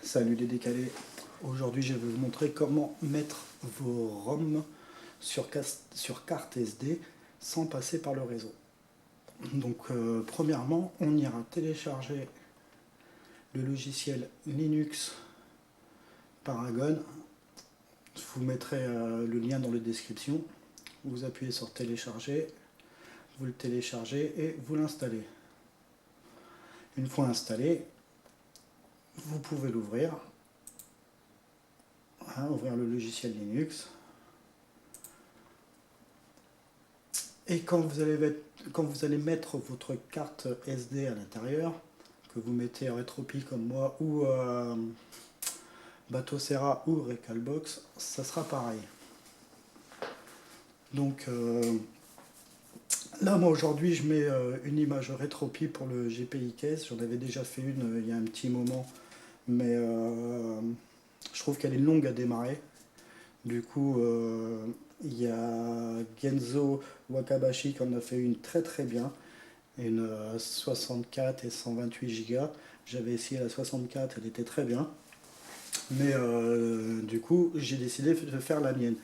Salut les décalés. Aujourd'hui, je vais vous montrer comment mettre vos ROM sur carte SD sans passer par le réseau. Donc, premièrement, on ira télécharger le logiciel Linux Paragon. Je vous mettrai le lien dans la description. Vous appuyez sur télécharger, vous le téléchargez et vous l'installez. Une fois installé, vous pouvez l'ouvrir. Ouvrir le logiciel Linux. Et quand vous allez mettre votre carte SD à l'intérieur, que vous mettez Retropie comme moi, ou Batocera ou Recalbox, ça sera pareil. Donc là, moi aujourd'hui, je mets une image Retropie pour le GPI Case. J'en avais déjà fait une il y a un petit moment, mais je trouve qu'elle est longue à démarrer. Du coup, il y a Genzo Wakabashi qui en a fait une très très bien, une 64 et 128 Go. J'avais essayé la 64, elle était très bien. Mais du coup, j'ai décidé de faire la mienne.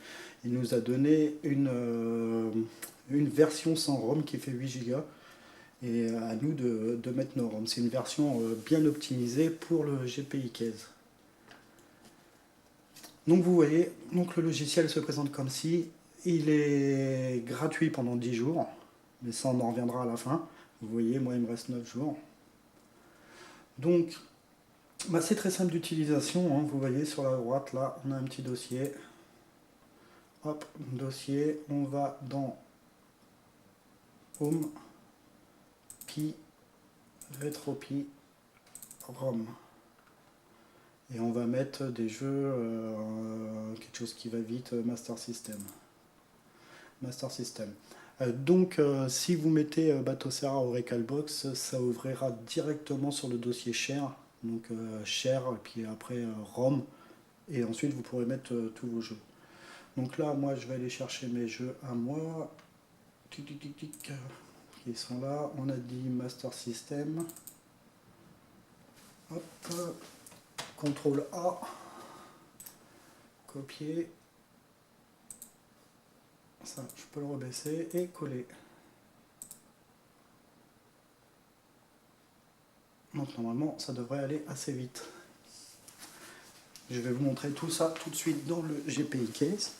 Il nous a donné une version sans ROM qui fait 8 Go. Et à nous de mettre nos ROM. C'est une version bien optimisée pour le GPI Case. Donc vous voyez, donc le logiciel se présente comme si il est gratuit pendant 10 jours, mais ça on en reviendra à la fin. Vous voyez, moi il me reste 9 jours. Donc c'est très simple d'utilisation, hein. Vous voyez sur la droite là, on a un petit dossier. Hop, dossier, on va dans Home, Pi, Retropie, ROM. Et on va mettre des jeux, quelque chose qui va vite, Master System. Donc, si vous mettez Batocera ou Recalbox, ça ouvrira directement sur le dossier Share. Donc, Share, et puis après ROM. Et ensuite, vous pourrez mettre tous vos jeux. Donc là, moi, je vais aller chercher mes jeux à moi. Tic, tic, tic, tic. Ils sont là. On a dit Master System. Hop. CTRL A. Copier. Ça, je peux le rebaisser et coller. Donc normalement, ça devrait aller assez vite. Je vais vous montrer tout ça tout de suite dans le GPI Case.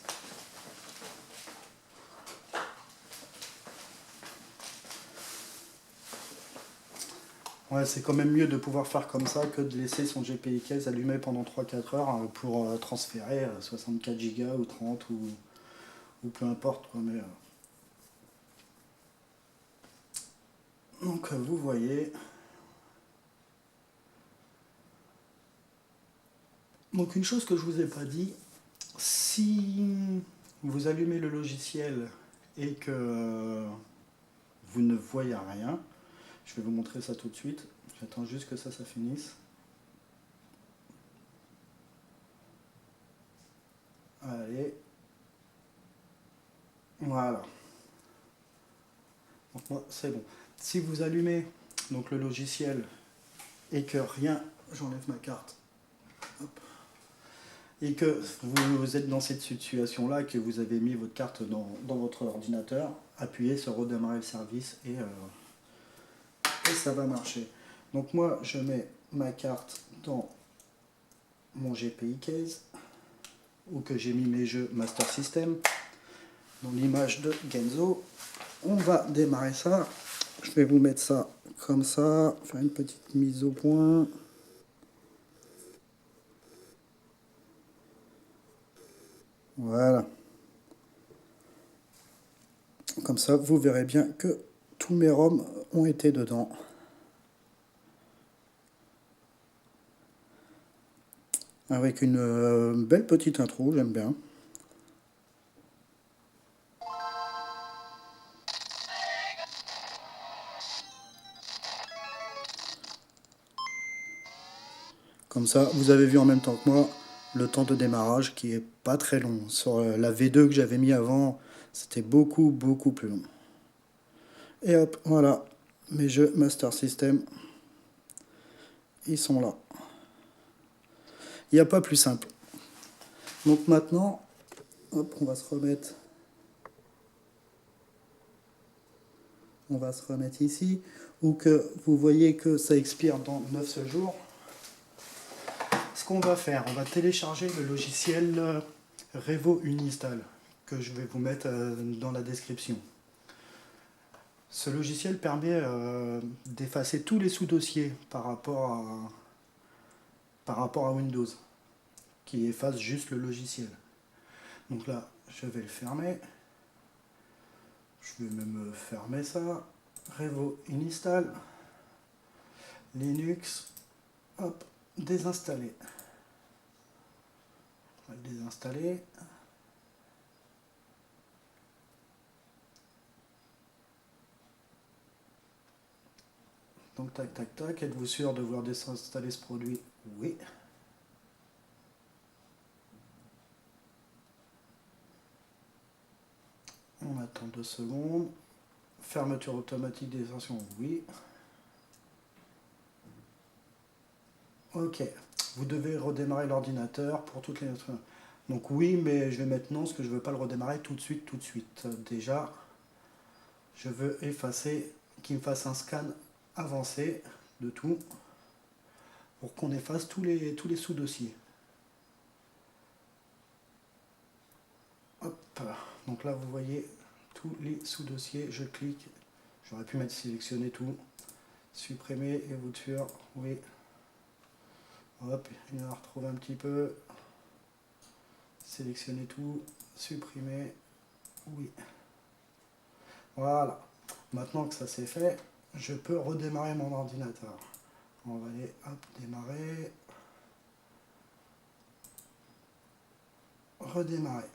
Ouais, c'est quand même mieux de pouvoir faire comme ça que de laisser son GPI Case allumé pendant 3-4 heures pour transférer 64 Go ou 30 ou peu importe, quoi. Mais, donc vous voyez. Donc une chose que je vous ai pas dit, si vous allumez le logiciel et que vous ne voyez rien, je vais vous montrer ça tout de suite. J'attends juste que ça finisse. Allez. Voilà. Donc moi, c'est bon. Si vous allumez donc le logiciel et que rien, j'enlève ma carte, hop, et que vous êtes dans cette situation-là, que vous avez mis votre carte dans votre ordinateur, appuyez sur redémarrer le service et ça va marcher. Donc moi, je mets ma carte dans mon GPI Case, où que j'ai mis mes jeux Master System, dans l'image de Genzo. On va démarrer ça. Je vais vous mettre ça comme ça, faire une petite mise au point. Voilà. Comme ça, vous verrez bien que tous mes ROM ont été dedans. Avec une belle petite intro, j'aime bien. Comme ça, vous avez vu en même temps que moi le temps de démarrage qui est pas très long. Sur la V2 que j'avais mis avant, c'était beaucoup plus long. Et hop, voilà, mes jeux Master System, ils sont là. Il n'y a pas plus simple. Donc maintenant, hop, on va se remettre ici, ou que vous voyez que ça expire dans 9 jours. Ce qu'on va faire, on va télécharger le logiciel Revo Uninstall, que je vais vous mettre dans la description. Ce logiciel permet d'effacer tous les sous-dossiers par rapport à Windows, qui efface juste le logiciel. Donc là, je vais le fermer. Je vais même fermer ça. Revo Uninstall. Linux. Hop, désinstaller. On va le désinstaller. Donc tac tac tac, êtes-vous sûr de vouloir désinstaller ce produit? Oui. On attend 2 secondes. Fermeture automatique des extensions, oui. Ok, vous devez redémarrer l'ordinateur pour toutes les autres. Donc oui, mais je vais mettre non, parce que je ne veux pas le redémarrer tout de suite. Déjà, je veux effacer, qu'il me fasse un scan avancé de tout, pour qu'on efface tous les sous-dossiers. Hop, donc là vous voyez tous les sous-dossiers, je clique, j'aurais pu mettre sélectionner tout, supprimer et vous tuer, oui. Hop, il en a retrouvé un petit peu. Sélectionner tout, supprimer, oui. Voilà. Maintenant que ça c'est fait, je peux redémarrer mon ordinateur. On va aller, hop, démarrer. Redémarrer.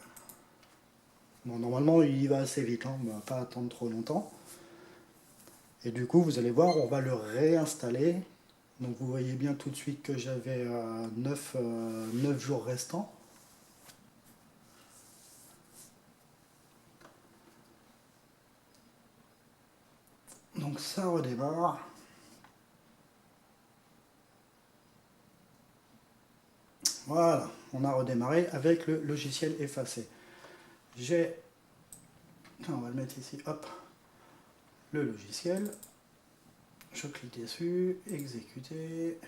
Bon, normalement il va assez vite, hein, on ne va pas attendre trop longtemps. Et du coup, vous allez voir, on va le réinstaller. Donc vous voyez bien tout de suite que j'avais 9 jours restants. Donc ça redémarre. Voilà, on a redémarré avec le logiciel effacé. On va le mettre ici, hop, le logiciel. Je clique dessus, exécuter.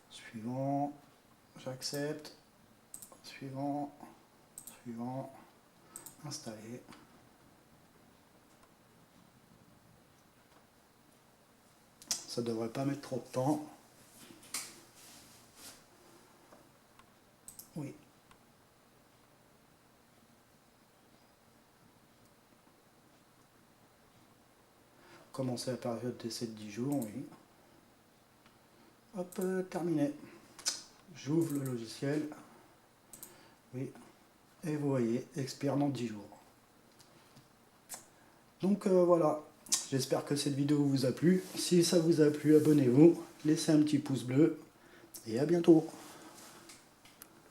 Suivant, j'accepte. Suivant, installer. Ça devrait pas mettre trop de temps. Oui. Commencer la période d'essai de 10 jours, oui. Hop, terminé. J'ouvre le logiciel. Oui. Et vous voyez, expire dans 10 jours. Donc voilà. J'espère que cette vidéo vous a plu. Si ça vous a plu, abonnez-vous. Laissez un petit pouce bleu. Et à bientôt.